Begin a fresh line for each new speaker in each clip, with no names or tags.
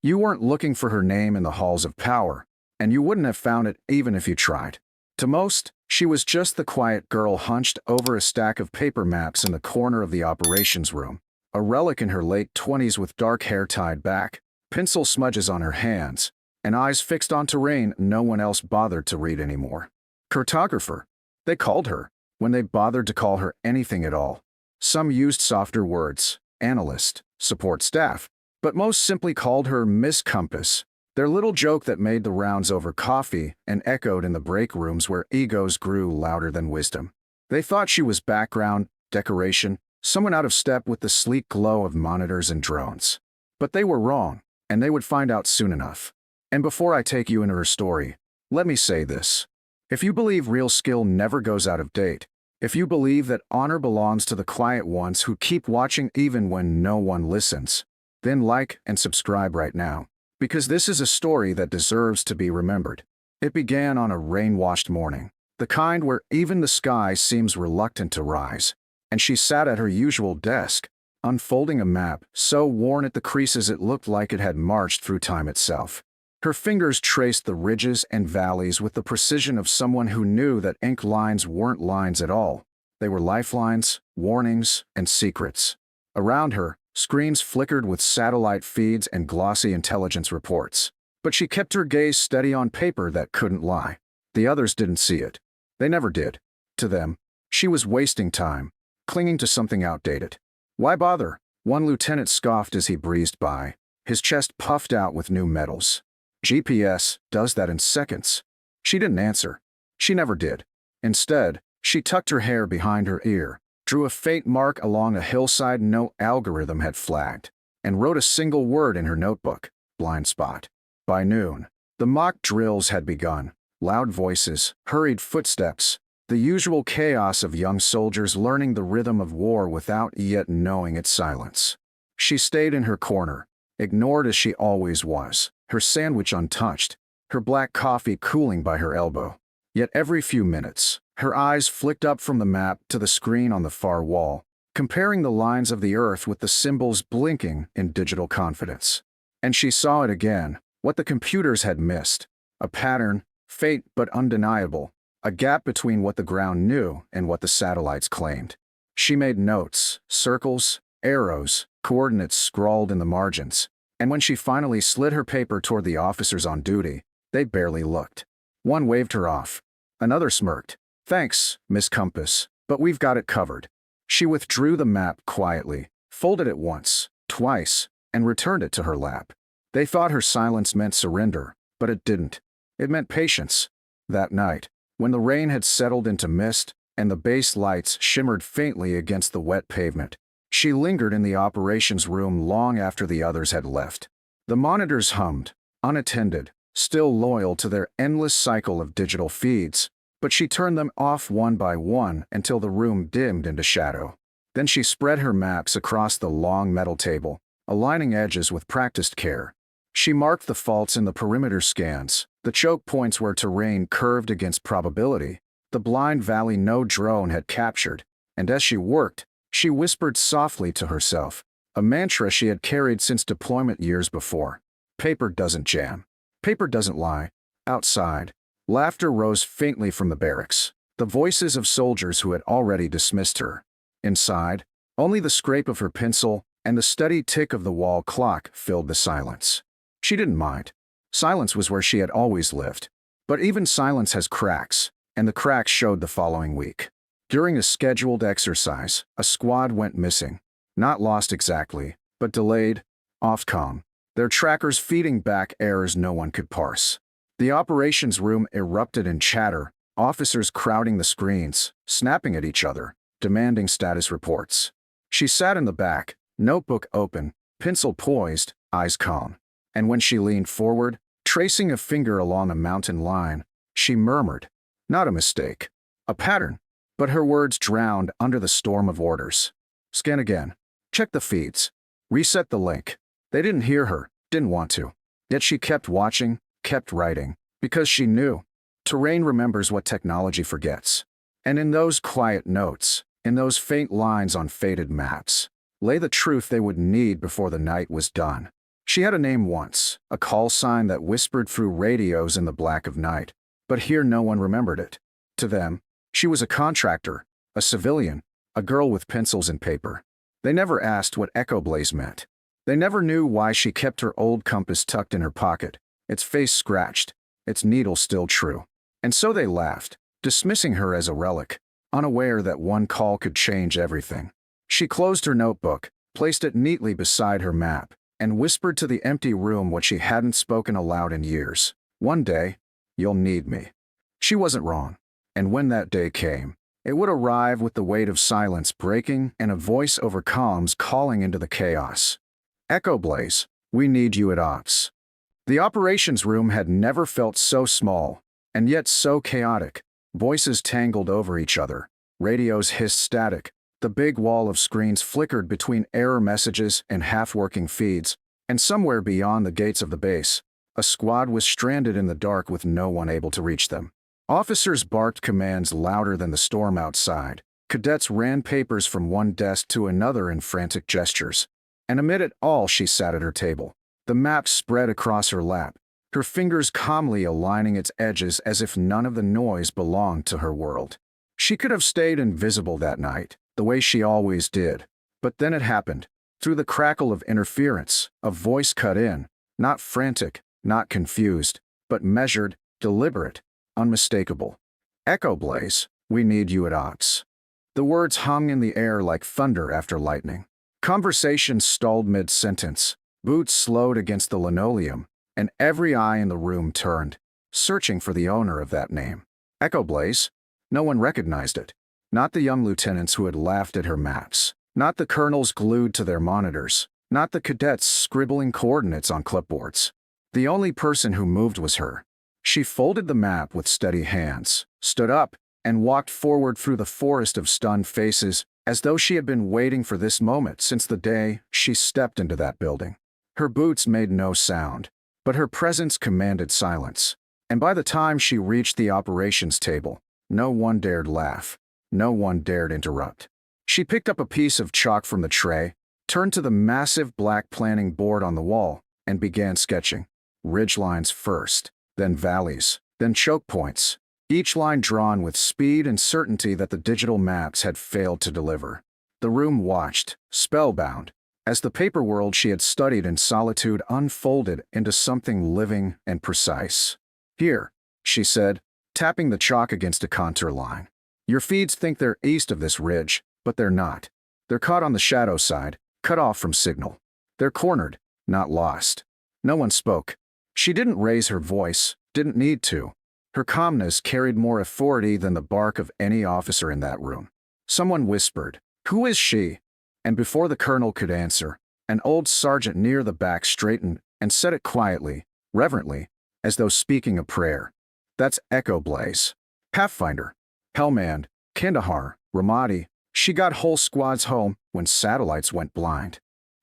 You weren't looking for her name in the halls of power, and you wouldn't have found it even if you tried. To most, she was just the quiet girl hunched over a stack of paper maps in the corner of the operations room, a relic in her late 20s with dark hair tied back, pencil smudges on her hands, and eyes fixed on terrain no one else bothered to read anymore. Cartographer, they called her, when they bothered to call her anything at all. Some used softer words, analyst, support staff, but most simply called her Miss Compass, their little joke that made the rounds over coffee and echoed in the break rooms where egos grew louder than wisdom. They thought she was background, decoration, someone out of step with the sleek glow of monitors and drones. But they were wrong, and they would find out soon enough. And before I take you into her story, let me say this. If you believe real skill never goes out of date, if you believe that honor belongs to the quiet ones who keep watching even when no one listens, then like and subscribe right now, because this is a story that deserves to be remembered. It began on a rain-washed morning, the kind where even the sky seems reluctant to rise, and she sat at her usual desk, unfolding a map so worn at the creases it looked like it had marched through time itself. Her fingers traced the ridges and valleys with the precision of someone who knew that ink lines weren't lines at all. They were lifelines, warnings, and secrets. Around her, screens flickered with satellite feeds and glossy intelligence reports. But she kept her gaze steady on paper that couldn't lie. The others didn't see it. They never did. To them, she was wasting time, clinging to something outdated. Why bother? One lieutenant scoffed as he breezed by, his chest puffed out with new medals. GPS does that in seconds. She didn't answer. She never did. Instead, she tucked her hair behind her ear, drew a faint mark along a hillside no algorithm had flagged, and wrote a single word in her notebook, blind spot. By noon, the mock drills had begun. Loud voices, hurried footsteps, the usual chaos of young soldiers learning the rhythm of war without yet knowing its silence. She stayed in her corner, ignored as she always was, her sandwich untouched, her black coffee cooling by her elbow. Yet every few minutes, her eyes flicked up from the map to the screen on the far wall, comparing the lines of the earth with the symbols blinking in digital confidence. And she saw it again, what the computers had missed, a pattern, faint but undeniable, a gap between what the ground knew and what the satellites claimed. She made notes, circles, arrows, coordinates scrawled in the margins, and when she finally slid her paper toward the officers on duty, they barely looked. One waved her off. Another smirked. "Thanks, Miss Compass, but we've got it covered." She withdrew the map quietly, folded it once, twice, and returned it to her lap. They thought her silence meant surrender, but it didn't. It meant patience. That night, when the rain had settled into mist and the base lights shimmered faintly against the wet pavement, she lingered in the operations room long after the others had left. The monitors hummed, unattended, still loyal to their endless cycle of digital feeds, but she turned them off one by one until the room dimmed into shadow. Then she spread her maps across the long metal table, aligning edges with practiced care. She marked the faults in the perimeter scans, the choke points where terrain curved against probability, the blind valley no drone had captured, and as she worked, she whispered softly to herself, a mantra she had carried since deployment years before. Paper doesn't jam. Paper doesn't lie. Outside, laughter rose faintly from the barracks, the voices of soldiers who had already dismissed her. Inside, only the scrape of her pencil and the steady tick of the wall clock filled the silence. She didn't mind. Silence was where she had always lived. But even silence has cracks, and the cracks showed the following week. During a scheduled exercise, a squad went missing. Not lost exactly, but delayed, off-com, their trackers feeding back errors no one could parse. The operations room erupted in chatter, officers crowding the screens, snapping at each other, demanding status reports. She sat in the back, notebook open, pencil poised, eyes calm. And when she leaned forward, tracing a finger along a mountain line, she murmured, "Not a mistake. A pattern." But her words drowned under the storm of orders. Scan again. Check the feeds. Reset the link. They didn't hear her, didn't want to. Yet she kept watching, kept writing, because she knew. Terrain remembers what technology forgets. And in those quiet notes, in those faint lines on faded maps, lay the truth they would need before the night was done. She had a name once, a call sign that whispered through radios in the black of night, but here no one remembered it. To them, she was a contractor, a civilian, a girl with pencils and paper. They never asked what Echo Blaze meant. They never knew why she kept her old compass tucked in her pocket, its face scratched, its needle still true. And so they laughed, dismissing her as a relic, unaware that one call could change everything. She closed her notebook, placed it neatly beside her map, and whispered to the empty room what she hadn't spoken aloud in years. One day, you'll need me. She wasn't wrong. And when that day came, it would arrive with the weight of silence breaking and a voice over comms calling into the chaos. Echo Blaze, we need you at Ops. The operations room had never felt so small, and yet so chaotic. Voices tangled over each other. Radios hissed static. The big wall of screens flickered between error messages and half-working feeds, and somewhere beyond the gates of the base, a squad was stranded in the dark with no one able to reach them. Officers barked commands louder than the storm outside. Cadets ran papers from one desk to another in frantic gestures. And amid it all, she sat at her table, the map spread across her lap, her fingers calmly aligning its edges as if none of the noise belonged to her world. She could have stayed invisible that night, the way she always did. But then it happened. Through the crackle of interference, a voice cut in, not frantic, not confused, but measured, deliberate, unmistakable. Echo Blaze, we need you at Ops. The words hung in the air like thunder after lightning. Conversation stalled mid-sentence. Boots slowed against the linoleum, and every eye in the room turned, searching for the owner of that name. Echo Blaze? No one recognized it. Not the young lieutenants who had laughed at her maps. Not the colonels glued to their monitors. Not the cadets scribbling coordinates on clipboards. The only person who moved was her. She folded the map with steady hands, stood up, and walked forward through the forest of stunned faces as though she had been waiting for this moment since the day she stepped into that building. Her boots made no sound, but her presence commanded silence. And by the time she reached the operations table, no one dared laugh. No one dared interrupt. She picked up a piece of chalk from the tray, turned to the massive black planning board on the wall, and began sketching. Ridgelines first, then valleys, then choke points, each line drawn with speed and certainty that the digital maps had failed to deliver. The room watched, spellbound, as the paper world she had studied in solitude unfolded into something living and precise. Here, she said, tapping the chalk against a contour line. Your feeds think they're east of this ridge, but they're not. They're caught on the shadow side, cut off from signal. They're cornered, not lost. No one spoke. She didn't raise her voice, didn't need to. Her calmness carried more authority than the bark of any officer in that room. Someone whispered, "Who is she?" And before the colonel could answer, an old sergeant near the back straightened and said it quietly, reverently, as though speaking a prayer. "That's Echo Blaze. Pathfinder. Helmand, Kandahar, Ramadi. She got whole squads home when satellites went blind."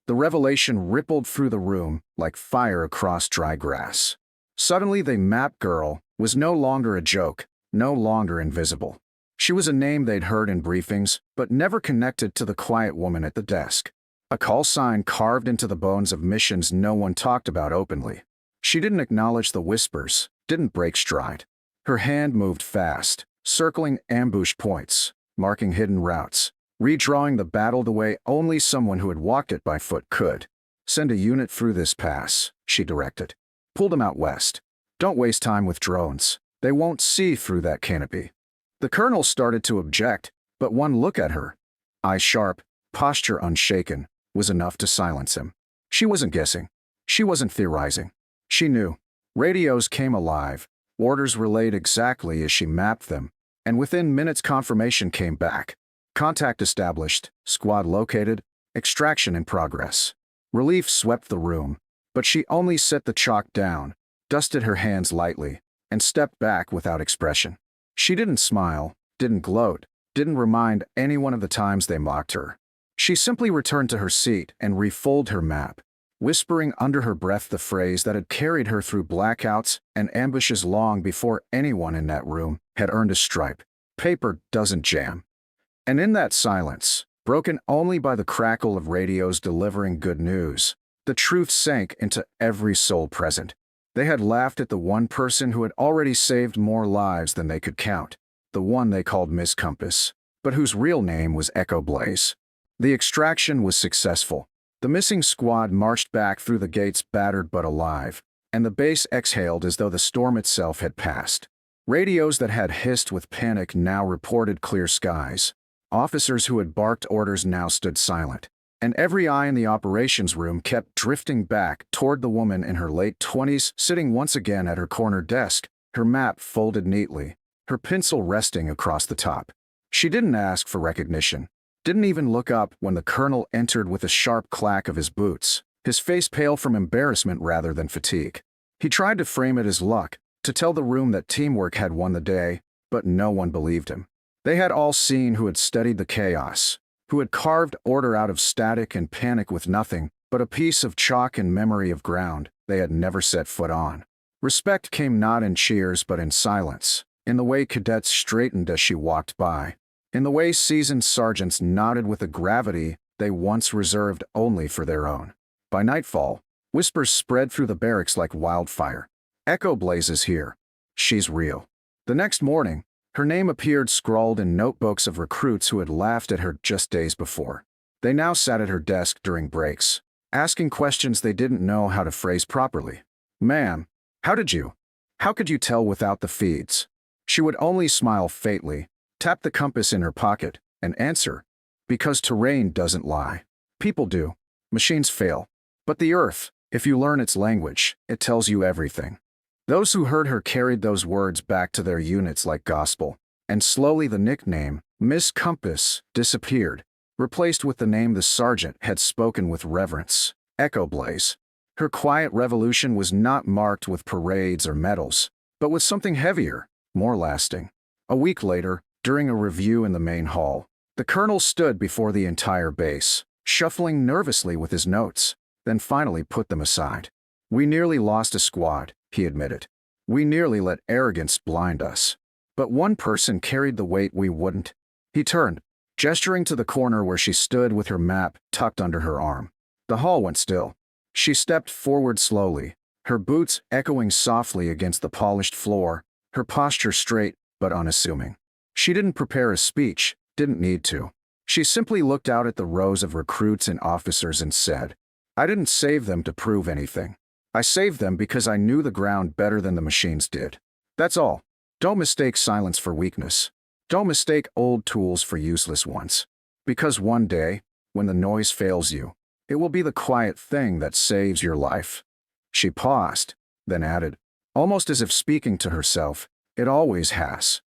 The revelation rippled through the room like fire across dry grass. Suddenly the map girl was no longer a joke, no longer invisible. She was a name they'd heard in briefings, but never connected to the quiet woman at the desk. A call sign carved into the bones of missions no one talked about openly. She didn't acknowledge the whispers, didn't break stride. Her hand moved fast, circling ambush points, marking hidden routes, redrawing the battle the way only someone who had walked it by foot could. "Send a unit through this pass," she directed. "Pull them out west. Don't waste time with drones. They won't see through that canopy." The colonel started to object, but one look at her, eyes sharp, posture unshaken, was enough to silence him. She wasn't guessing. She wasn't theorizing. She knew. Radios came alive, orders relayed exactly as she mapped them, and within minutes confirmation came back. Contact established, squad located, extraction in progress. Relief swept the room, but she only set the chalk down, dusted her hands lightly, and stepped back without expression. She didn't smile, didn't gloat, didn't remind anyone of the times they mocked her. She simply returned to her seat and refolded her map, whispering under her breath the phrase that had carried her through blackouts and ambushes long before anyone in that room had earned a stripe. Paper doesn't jam. And in that silence, broken only by the crackle of radios delivering good news, The truth sank into every soul present. They had laughed at the one person who had already saved more lives than they could count, the one they called Miss Compass, but whose real name was Echo Blaze. The extraction was successful. The missing squad marched back through the gates battered but alive, and the base exhaled as though the storm itself had passed. Radios that had hissed with panic now reported clear skies. Officers who had barked orders now stood silent, and every eye in the operations room kept drifting back toward the woman in her late 20s sitting once again at her corner desk, her map folded neatly, her pencil resting across the top. She didn't ask for recognition, didn't even look up when the colonel entered with a sharp clack of his boots, his face pale from embarrassment rather than fatigue. He tried to frame it as luck, to tell the room that teamwork had won the day, but no one believed him. They had all seen who had studied the chaos, who had carved order out of static and panic with nothing but a piece of chalk and memory of ground they had never set foot on. Respect came not in cheers but in silence, in the way cadets straightened as she walked by, in the way seasoned sergeants nodded with a gravity they once reserved only for their own. By nightfall, whispers spread through the barracks like wildfire. Echo Blaze is here. She's real. The next morning, her name appeared scrawled in notebooks of recruits who had laughed at her just days before. They now sat at her desk during breaks, asking questions they didn't know how to phrase properly. "Ma'am, how could you tell without the feeds?" She would only smile faintly, tap the compass in her pocket, and answer, "Because terrain doesn't lie. People do. Machines fail. But the Earth, if you learn its language, it tells you everything." Those who heard her carried those words back to their units like gospel, and slowly the nickname, Miss Compass, disappeared, replaced with the name the sergeant had spoken with reverence, Echo Blaze. Her quiet revolution was not marked with parades or medals, but with something heavier, more lasting. A week later, during a review in the main hall, the colonel stood before the entire base, shuffling nervously with his notes, then finally put them aside. "We nearly lost a squad," he admitted. "We nearly let arrogance blind us. But one person carried the weight we wouldn't." He turned, gesturing to the corner where she stood with her map tucked under her arm. The hall went still. She stepped forward slowly, her boots echoing softly against the polished floor, her posture straight but unassuming. She didn't prepare a speech, didn't need to. She simply looked out at the rows of recruits and officers and said, "I didn't save them to prove anything. I saved them because I knew the ground better than the machines did. That's all. Don't mistake silence for weakness. Don't mistake old tools for useless ones. Because one day, when the noise fails you, it will be the quiet thing that saves your life." She paused, then added, almost as if speaking to herself, "It always has."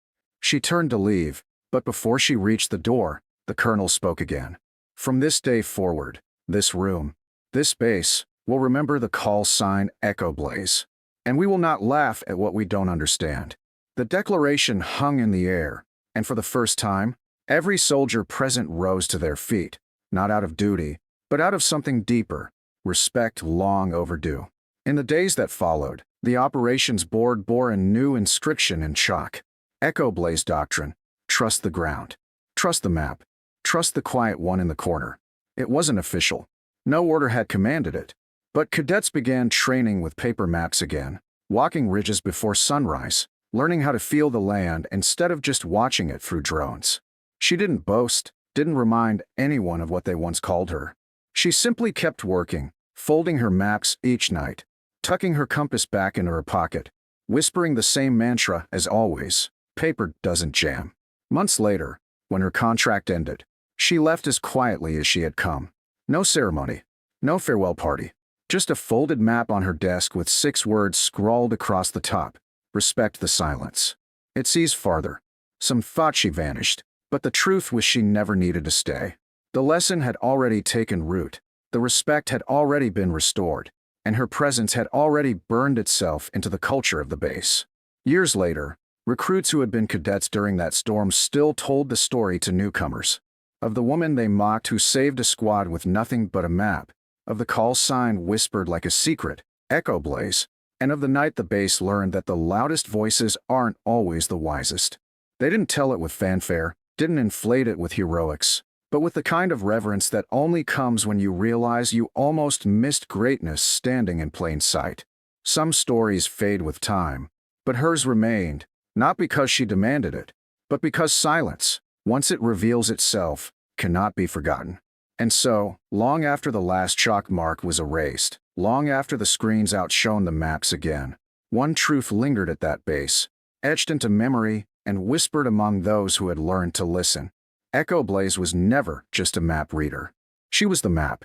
She turned to leave, but before she reached the door, the colonel spoke again. "From this day forward, this room, this base, will remember the call sign Echo Blaze. And we will not laugh at what we don't understand." The declaration hung in the air, and for the first time, every soldier present rose to their feet, not out of duty, but out of something deeper, respect long overdue. In the days that followed, the operations board bore a new inscription in chalk. Echo Blaze Doctrine: trust the ground. Trust the map. Trust the quiet one in the corner. It wasn't official. No order had commanded it. But cadets began training with paper maps again, walking ridges before sunrise, learning how to feel the land instead of just watching it through drones. She didn't boast, didn't remind anyone of what they once called her. She simply kept working, folding her maps each night, tucking her compass back into her pocket, whispering the same mantra as always: paper doesn't jam. Months later, when her contract ended, she left as quietly as she had come. No ceremony, no farewell party, just a folded map on her desk with 6 words scrawled across the top: respect the silence. It sees farther. Some thought she vanished, but the truth was she never needed to stay. The lesson had already taken root, the respect had already been restored, and her presence had already burned itself into the culture of the base. Years later, recruits who had been cadets during that storm still told the story to newcomers. Of the woman they mocked who saved a squad with nothing but a map, of the call sign whispered like a secret, Echo Blaze, and of the night the base learned that the loudest voices aren't always the wisest. They didn't tell it with fanfare, didn't inflate it with heroics. but with the kind of reverence that only comes when you realize you almost missed greatness standing in plain sight. Some stories fade with time, but hers remained, not because she demanded it, but because silence, once it reveals itself, cannot be forgotten. And so, long after the last chalk mark was erased, long after the screens outshone the maps again, one truth lingered at that base, etched into memory and whispered among those who had learned to listen. Echo Blaze was never just a map reader. She was the map,